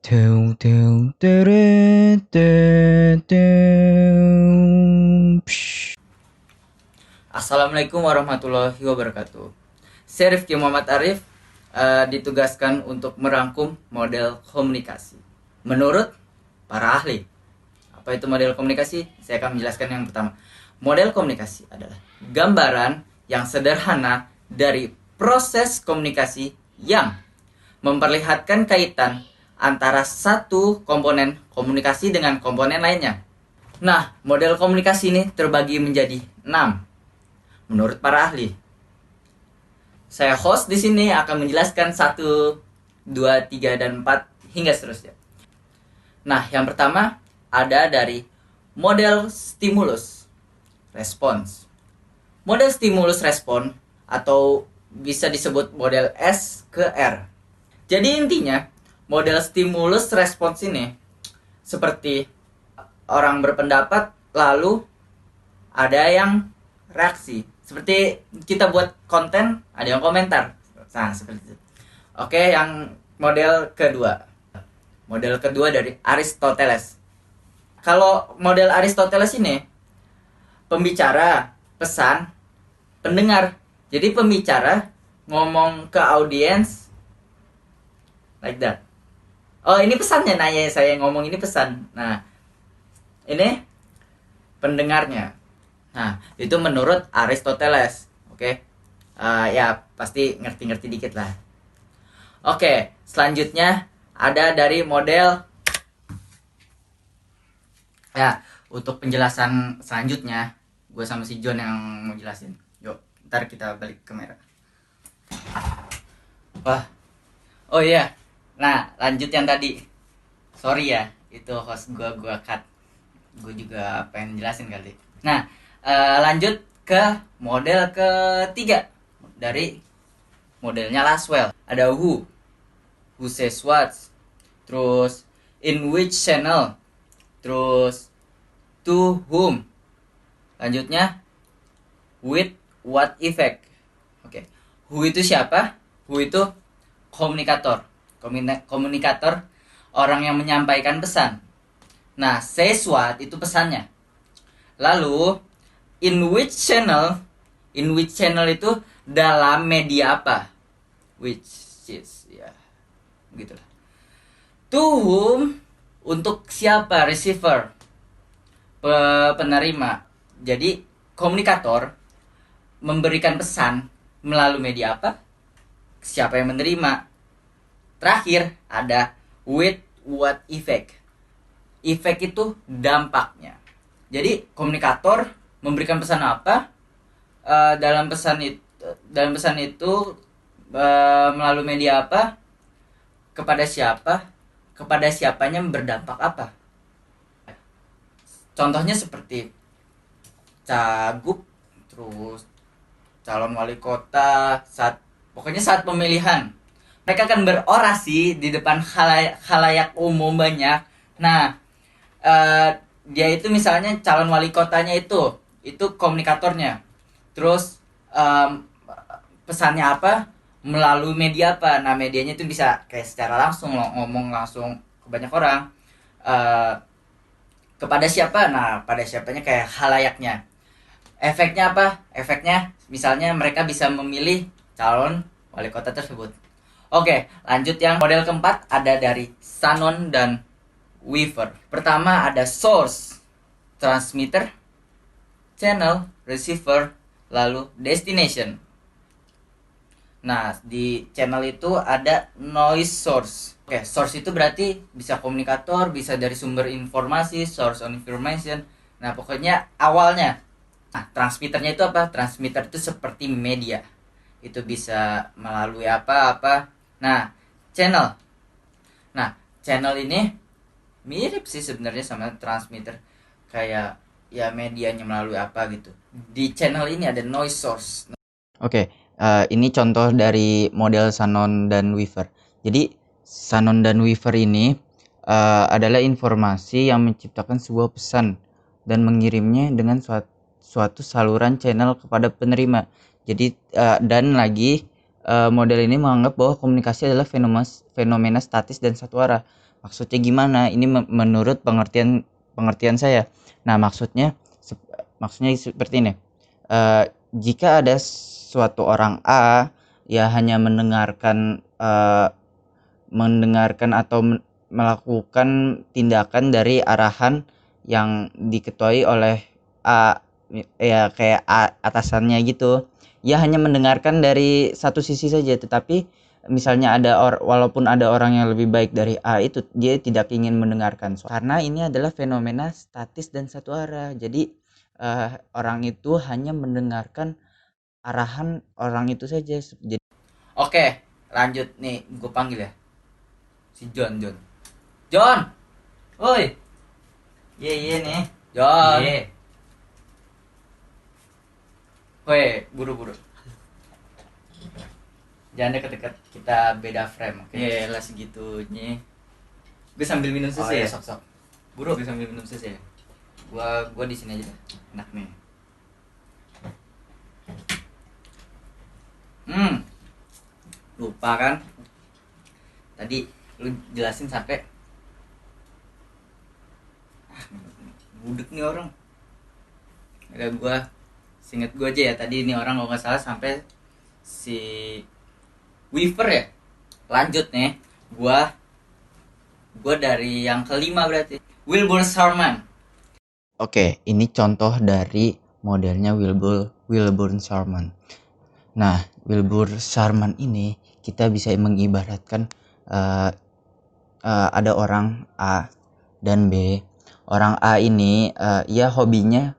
Tung, tung, teret, teret, tung. Psh. Assalamualaikum warahmatullahi wabarakatuh. Saya Rifki Muhammad Arif, ditugaskan untuk merangkum model komunikasi menurut para ahli. Apa itu model komunikasi? Saya akan menjelaskan yang pertama. Model komunikasi adalah gambaran yang sederhana dari proses komunikasi yang memperlihatkan kaitan antara satu komponen komunikasi dengan komponen lainnya. Nah, model komunikasi ini terbagi menjadi 6 menurut para ahli. Saya host di sini akan menjelaskan 1, 2, 3, dan 4 hingga seterusnya. Nah, yang pertama ada dari model stimulus respons. Model stimulus respon atau bisa disebut model S ke R. Jadi intinya, model stimulus respons ini seperti orang berpendapat lalu ada yang reaksi. Seperti kita buat konten, ada yang komentar. Nah, seperti itu. Oke, yang model kedua. Model kedua dari Aristoteles. Kalau model Aristoteles ini, pembicara, pesan, pendengar. Jadi pembicara ngomong ke audiens like that. Oh, ini pesannya, nanya saya ngomong ini pesan. Nah, ini pendengarnya. Nah, itu menurut Aristoteles. Oke. Ya, pasti ngerti-ngerti dikit lah. Oke, selanjutnya ada dari model. Ya, untuk penjelasan selanjutnya, gue sama si John yang mau jelasin. Yuk, ntar kita balik ke kamera. Wah, oh iya. Nah, lanjut yang tadi. Sorry ya, itu host gue cut. Gue juga pengen jelasin kali. Nah, lanjut ke model ketiga dari modelnya Laswell. Ada who says what, terus in which channel, terus to whom, lanjutnya with what effect. Oke, who itu siapa? Who itu komunikator, komunikator, orang yang menyampaikan pesan. Nah, says what itu pesannya. Lalu in which channel itu dalam media apa, which is ya gitu lah. To whom untuk siapa, receiver, penerima. Jadi komunikator memberikan pesan melalui media apa, siapa yang menerima. Terakhir ada with what effect. Effect itu dampaknya. Jadi komunikator memberikan pesan apa, dalam pesan itu melalui media apa, kepada siapanya berdampak apa. Contohnya seperti cagup, terus calon wali kota, pokoknya saat pemilihan mereka akan berorasi di depan khalayak umum banyak. Nah, dia itu misalnya calon wali kotanya itu komunikatornya. Terus pesannya apa, melalui media apa. Nah, medianya itu bisa kayak secara langsung ngomong langsung ke banyak orang. Kepada siapa? Nah, pada siapanya kayak halayaknya. Efeknya apa? Efeknya misalnya mereka bisa memilih calon wali kota tersebut. Oke, lanjut yang model keempat ada dari Shannon dan Weaver. Pertama ada source, transmitter, channel, receiver, lalu destination. Nah, di channel itu ada noise source. Oke, source itu berarti bisa komunikator, bisa dari sumber informasi, source on information. Nah, pokoknya awalnya. Nah, transmitternya itu apa? Transmitter itu seperti media. Itu bisa melalui apa-apa. Nah, channel. Nah, channel ini mirip sih sebenarnya sama transmitter. Kayak ya medianya melalui apa gitu. Di channel ini ada noise source. Oke, ini contoh dari model Shannon dan Weaver. Jadi Shannon dan Weaver ini adalah informasi yang menciptakan sebuah pesan dan mengirimnya dengan suatu saluran channel kepada penerima. Jadi dan lagi model ini menganggap bahwa komunikasi adalah fenomena statis dan satu arah. Maksudnya gimana? Ini menurut pengertian pengertian saya. Nah, maksudnya seperti ini. Jika ada suatu orang A ya hanya mendengarkan atau melakukan tindakan dari arahan yang diketuai oleh A, ya kayak atasannya gitu. Ya hanya mendengarkan dari satu sisi saja, tetapi misalnya walaupun ada orang yang lebih baik dari A itu, dia tidak ingin mendengarkan. Karena ini adalah fenomena statis dan satu arah. Jadi orang itu hanya mendengarkan arahan orang itu saja. Jadi Oke, lanjut nih, gue panggil ya. Si John. John, woi. iya nih. John. Iya. Woi, buru-buru. Jangan deket-deket, kita beda frame, oke? Iya lah segitunya. Gue sambil minum susu ya. Sok-sok. Buru, gue sambil minum susu ya. Gua di sini aja deh. Enak nih. Lupa kan? Tadi lu jelasin sampai budek nih orang. Ada gua seinget gua aja ya, tadi ini orang kalau nggak salah sampai si Weaver ya. Lanjut nih, gua dari yang kelima berarti. Wilbur Sharman. Oke, ini contoh dari modelnya Wilbur Sharman. Nah, Wilbur Sharman ini kita bisa mengibaratkan ada orang A dan B. Orang A ini ia hobinya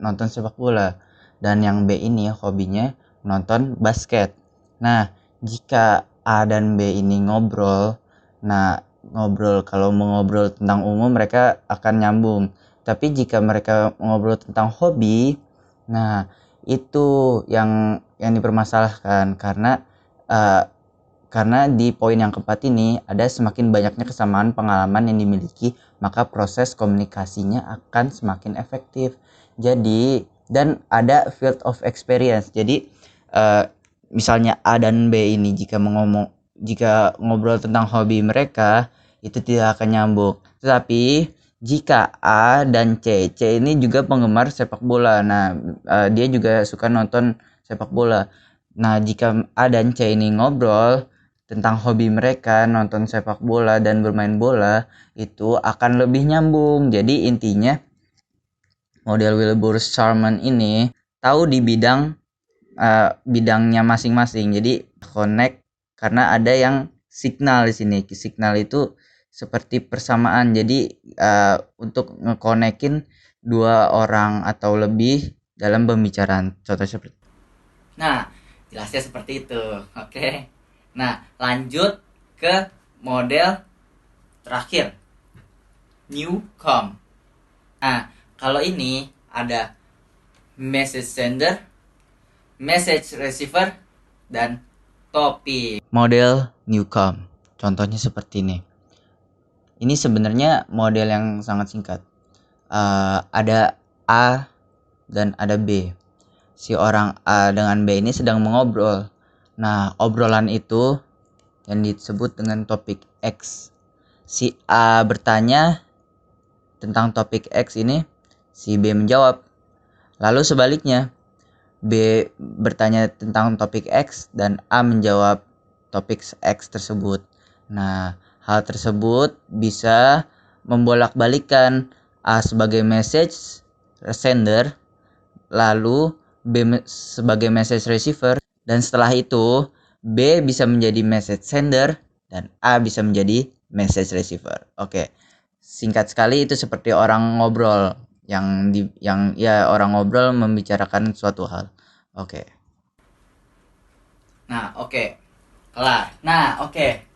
nonton sepak bola, dan yang B ini hobinya nonton basket. Nah, jika A dan B ini ngobrol, kalau mengobrol tentang umum mereka akan nyambung. Tapi jika mereka ngobrol tentang hobi, nah itu yang dipermasalahkan karena di poin yang keempat ini ada semakin banyaknya kesamaan pengalaman yang dimiliki, maka proses komunikasinya akan semakin efektif. Jadi dan ada field of experience. Jadi misalnya A dan B ini jika ngobrol tentang hobi mereka itu tidak akan nyambung. Tetapi jika A dan C ini juga penggemar sepak bola. Nah, dia juga suka nonton sepak bola. Nah, jika A dan C ini ngobrol tentang hobi mereka nonton sepak bola dan bermain bola, itu akan lebih nyambung. Jadi intinya model Wilbur Sharman ini tahu di bidangnya masing-masing. Jadi connect karena ada yang signal di sini. Signal itu seperti persamaan. Jadi untuk ngekonekin dua orang atau lebih dalam pembicaraan. Contoh seperti. Nah, jelasnya seperti itu. Oke. Nah, lanjut ke model terakhir. Newcom. Nah, kalau ini ada message sender, message receiver, dan topik. Model Newcom. Contohnya seperti ini. Ini sebenarnya model yang sangat singkat. Ada A dan ada B. Si orang A dengan B ini sedang mengobrol. Nah, obrolan itu yang disebut dengan topik X. Si A bertanya tentang topik X ini, si B menjawab. Lalu sebaliknya, B bertanya tentang topik X dan A menjawab topik X tersebut. Nah, hal tersebut bisa membolak-balikan A sebagai message sender, lalu B sebagai message receiver, dan setelah itu B bisa menjadi message sender dan A bisa menjadi message receiver. Oke. Singkat sekali itu seperti orang ngobrol yang ya orang ngobrol membicarakan suatu hal. Oke. Nah, oke. Kelar. Nah, oke.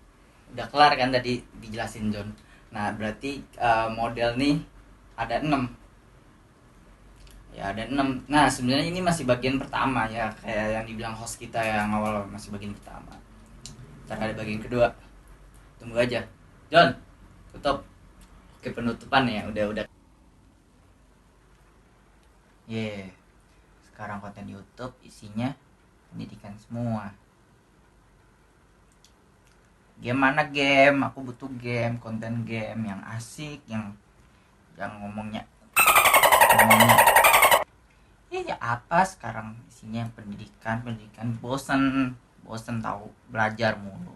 Udah kelar kan tadi dijelasin John. Nah, berarti model nih ada 6. Ya, ada 6. Nah, sebenarnya ini masih bagian pertama ya, kayak yang dibilang host kita yang awal, masih bagian pertama. Ntar ada bagian kedua. Tunggu aja. John, tutup. Oke, penutupan ya. Udah. Sekarang konten YouTube isinya pendidikan semua. Game mana game? Aku butuh game, konten game yang asik, yang ngomongnya ya apa sekarang isinya pendidikan pendidikan, bosen bosen tahu belajar mulu.